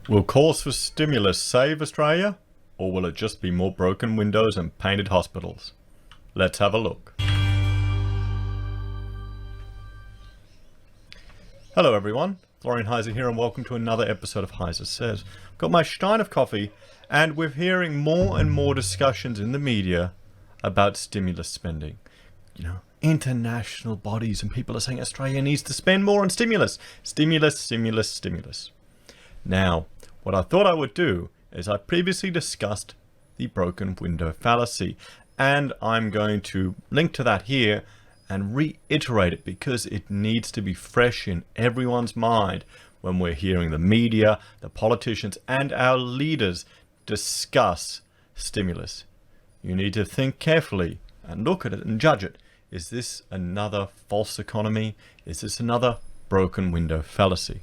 Will calls for stimulus save Australia, or will it just be more broken windows and painted hospitals? Let's have a look. Hello everyone, Florian Heise here and welcome to another episode of Heise Says. Got my stein of coffee and we're hearing more and more discussions in the media about stimulus spending. International bodies and people are saying Australia needs to spend more on stimulus. Stimulus. Now, what I thought I would do is I previously discussed the broken window fallacy, and I'm going to link to that here and reiterate it because it needs to be fresh in everyone's mind when we're hearing the media, the politicians, and our leaders discuss stimulus. You need to think carefully and look at it and judge it. Is this another false economy? Is this another broken window fallacy?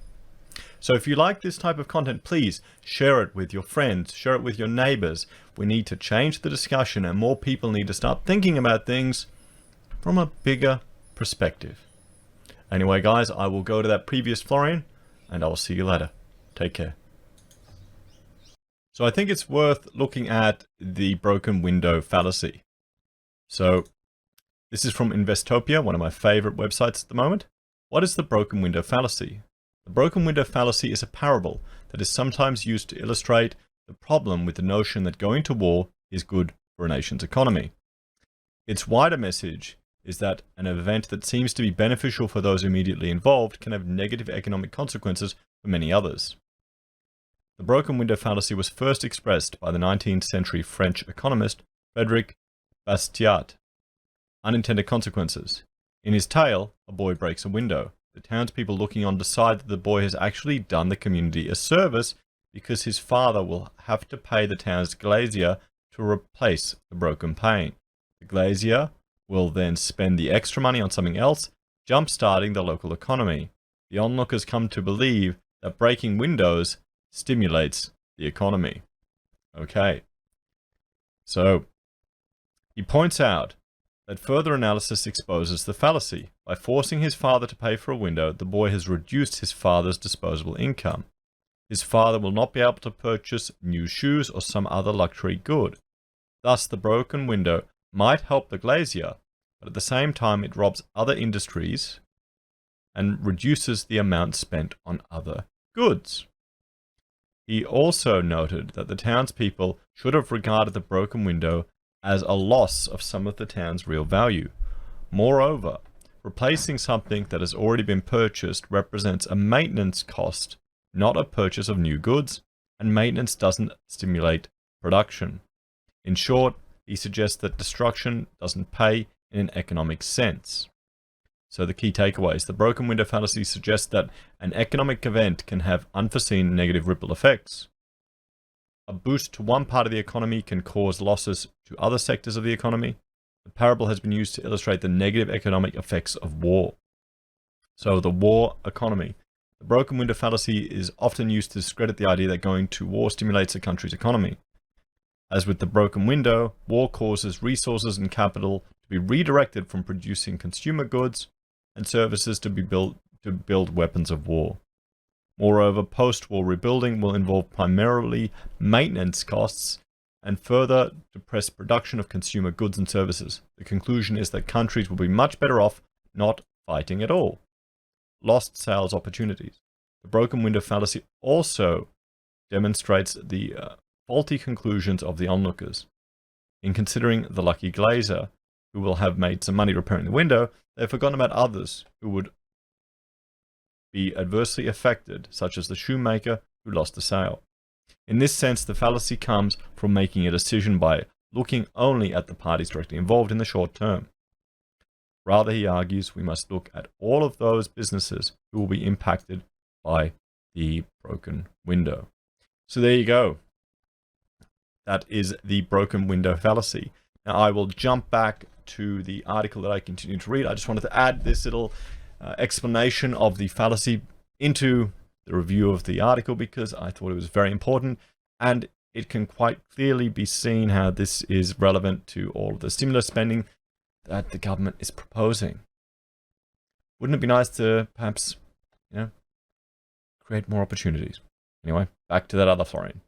So if you like this type of content, please share it with your friends, share it with your neighbors. We need to change the discussion and more people need to start thinking about things from a bigger perspective. Anyway, guys, I will go to that previous Florian and I'll see you later. Take care. So I think it's worth looking at the broken window fallacy. So this is from Investopia, one of my favorite websites at the moment. What is the broken window fallacy? The broken window fallacy is a parable that is sometimes used to illustrate the problem with the notion that going to war is good for a nation's economy. Its wider message is that an event that seems to be beneficial for those immediately involved can have negative economic consequences for many others. The broken window fallacy was first expressed by the 19th century French economist Frédéric Bastiat. Unintended consequences. In his tale, A Boy Breaks a Window, the townspeople looking on decide that the boy has actually done the community a service because his father will have to pay the town's glazier to replace the broken pane. The glazier will then spend the extra money on something else, jump-starting the local economy. The onlookers come to believe that breaking windows stimulates the economy. Okay. So, he points out that further analysis exposes the fallacy. By forcing his father to pay for a window, the boy has reduced his father's disposable income. His father will not be able to purchase new shoes or some other luxury good. Thus, the broken window might help the glazier, but at the same time it robs other industries and reduces the amount spent on other goods. He also noted that the townspeople should have regarded the broken window as a loss of some of the town's real value. Moreover, replacing something that has already been purchased represents a maintenance cost, not a purchase of new goods, and maintenance doesn't stimulate production. In short, he suggests that destruction doesn't pay in an economic sense. So the key takeaways. The broken window fallacy suggests that an economic event can have unforeseen negative ripple effects. A boost to one part of the economy can cause losses to other sectors of the economy. The parable has been used to illustrate the negative economic effects of war. So the war economy. The broken window fallacy is often used to discredit the idea that going to war stimulates a country's economy. As with the broken window, war causes resources and capital to be redirected from producing consumer goods and services to build weapons of war. Moreover, post-war rebuilding will involve primarily maintenance costs and further depress production of consumer goods and services. The conclusion is that countries will be much better off not fighting at all. Lost sales opportunities. The broken window fallacy also demonstrates the faulty conclusions of the onlookers. In considering the lucky glazier, who will have made some money repairing the window, they've forgotten about others who would be adversely affected, such as the shoemaker who lost the sale. In this sense, the fallacy comes from making a decision by looking only at the parties directly involved in the short term. Rather, he argues, we must look at all of those businesses who will be impacted by the broken window. So there you go. That is the broken window fallacy. Now I will jump back to the article that I continue to read. I just wanted to add this little explanation of the fallacy into the review of the article because I thought it was very important and it can quite clearly be seen how this is relevant to all of the stimulus spending that the government is proposing. Wouldn't it be nice to perhaps, create more opportunities? Anyway, back to that other Florian.